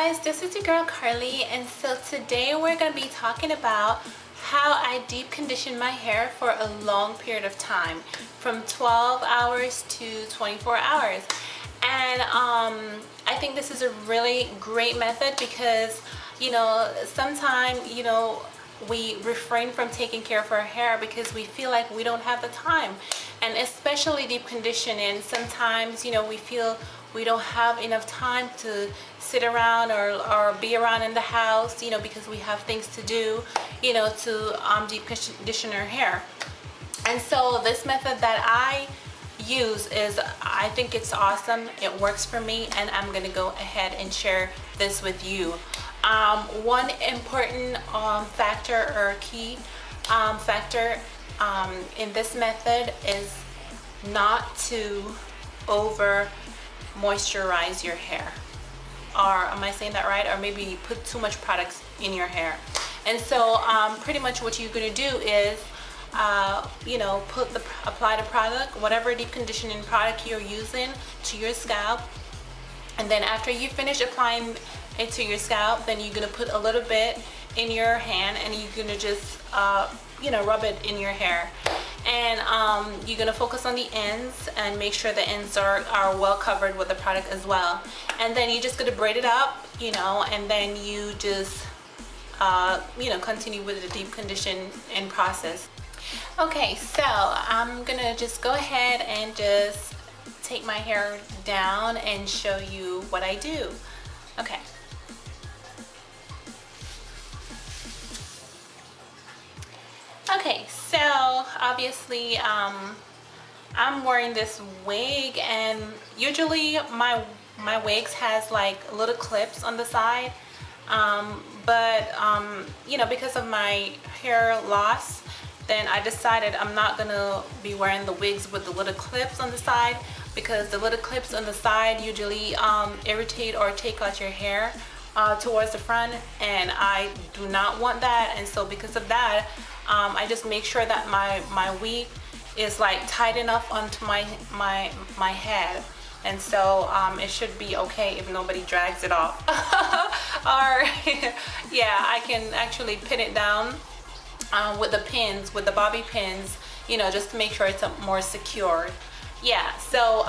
guys, this is your girl Carly, and so today we're going to be talking about how I deep condition my hair for a long period of time, from 12 hours to 24 hours. And I think this is a really great method because, sometimes, we refrain from taking care of our hair because we feel like we don't have the time. And especially deep conditioning, sometimes, we feel we don't have enough time to sit around or be around in the house, because we have things to do, to deep condition our hair. And so this method that I use I think it's awesome. It works for me, and I'm gonna go ahead and share this with you. One important factor or key factor in this method is not to over moisturize your hair, or am I saying that right? Or maybe put too much products in your hair. And so pretty much what you're gonna do is apply the product, whatever deep conditioning product you're using, to your scalp. And then after you finish applying it to your scalp, then you're gonna put a little bit in your hand and you're gonna just rub it in your hair. And you're gonna focus on the ends and make sure the ends are well covered with the product as well. And then you're just gonna braid it up, and then you just continue with the deep conditioning process. Okay, so I'm gonna just go ahead and just take my hair down and show you what I do. Okay. Okay, so obviously I'm wearing this wig, and usually my wigs has like little clips on the side, but because of my hair loss, then I decided I'm not gonna be wearing the wigs with the little clips on the side, because the little clips on the side usually irritate or take out your hair towards the front, and I do not want that. And so because of that, I just make sure that my wig is like tight enough onto my head, and so it should be okay if nobody drags it off. Or yeah, I can actually pin it down with the pins, with the bobby pins, just to make sure it's more secure. Yeah, so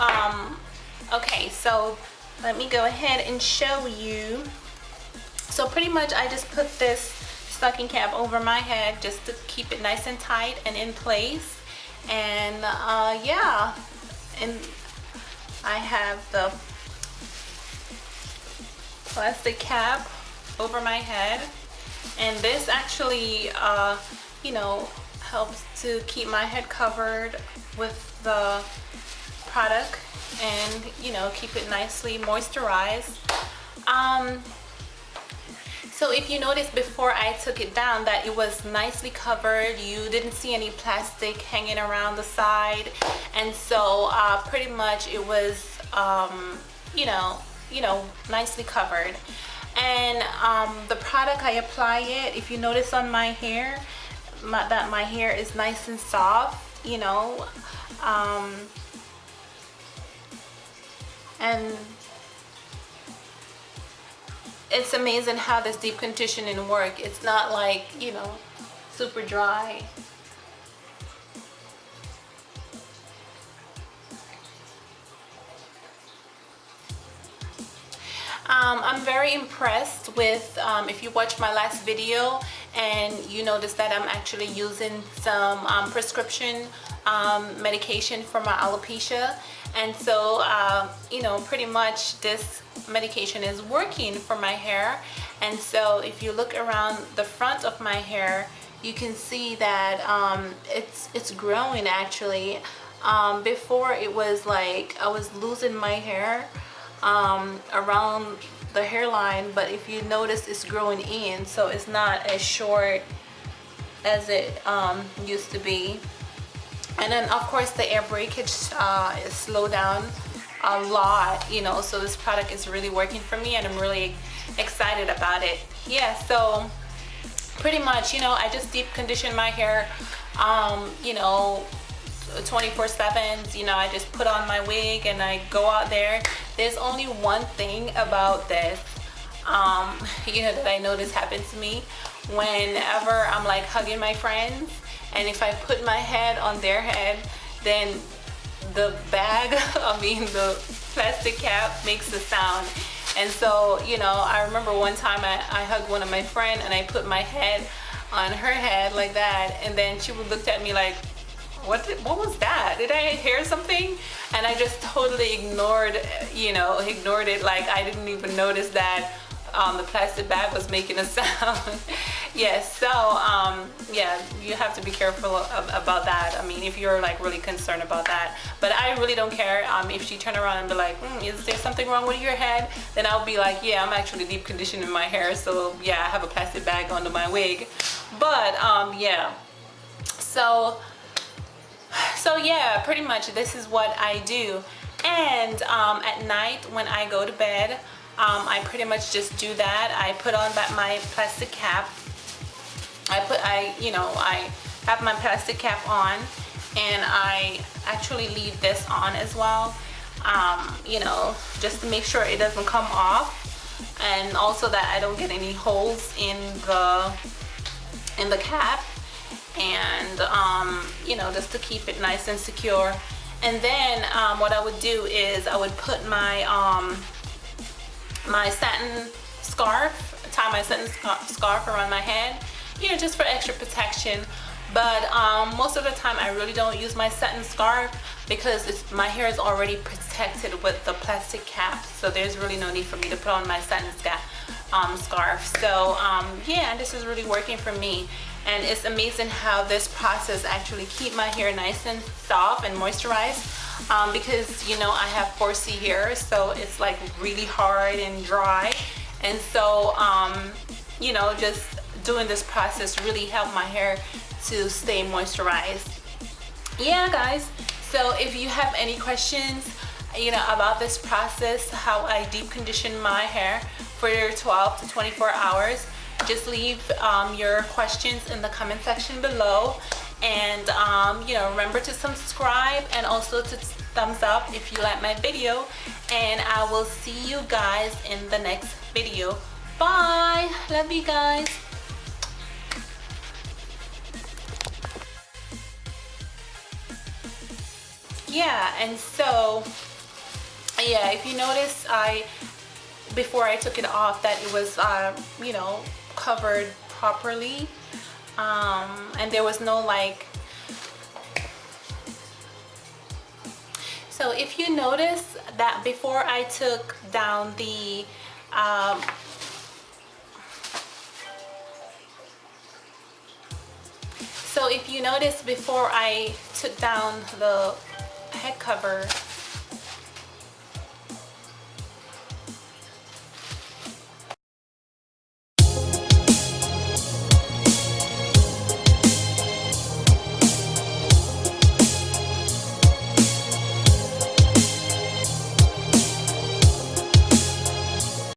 okay, so let me go ahead and show you. So pretty much I just put this stocking cap over my head just to keep it nice and tight and in place. And yeah, and I have the plastic cap over my head, and this actually helps to keep my head covered with the product and keep it nicely moisturized. So if you noticed before I took it down that it was nicely covered, you didn't see any plastic hanging around the side, and so pretty much it was nicely covered. And the product, I apply it, if you notice on my hair, that my hair is nice and soft, and it's amazing how this deep conditioning works. It's not like, super dry. I'm very impressed with, if you watch my last video and you notice that I'm actually using some prescription medication for my alopecia. And so, pretty much this medication is working for my hair. And so if you look around the front of my hair, you can see that it's growing actually. Before it was like I was losing my hair around the hairline, but if you notice, it's growing in, so it's not as short as it used to be. And then of course the air breakage is slowed down a lot, so this product is really working for me, and I'm really excited about it. Yeah, so pretty much, I just deep condition my hair 24/7. I just put on my wig and I go out there. There's only one thing about this. you know, that I notice happens to me whenever I'm like hugging my friends, and if I put my head on their head, then the bag, I mean the plastic cap makes a sound. And so, you know, I remember one time I hugged one of my friends and I put my head on her head like that, and then she looked at me like, what was that? Did I hear something? And I just totally ignored it, like I didn't even notice that the plastic bag was making a sound. Yes, so yeah, you have to be careful about that. I mean, if you're like really concerned about that. But I really don't care. If she turn around and be like, is there something wrong with your head? Then I'll be like, yeah, I'm actually deep conditioning my hair, so yeah, I have a plastic bag under my wig. But yeah, so yeah, pretty much this is what I do. And at night when I go to bed, I pretty much just do that. I put on my plastic cap. I have my plastic cap on, and I actually leave this on as well, you know, just to make sure it doesn't come off, and also that I don't get any holes in the cap, and you know, just to keep it nice and secure. And then what I would do is I would put my my satin scarf, tie my satin scarf around my head, you know, just for extra protection. But most of the time I really don't use my satin scarf because my hair is already protected with the plastic cap, so there's really no need for me to put on my satin scarf. So yeah, this is really working for me, and it's amazing how this process actually keep my hair nice and soft and moisturized, because you know I have 4C hair, so it's like really hard and dry, and so you know, just doing this process really helped my hair to stay moisturized. Yeah guys, so if you have any questions, you know, about this process, how I deep condition my hair for 12 to 24 hours, just leave your questions in the comment section below. And you know, remember to subscribe and also to thumbs up if you like my video, and I will see you guys in the next video. Bye, love you guys. Yeah, and so yeah, if you notice, before I took it off, that it was you know, covered properly, and there was no like, so if you notice that before I took down the so if you notice before I took down the head cover,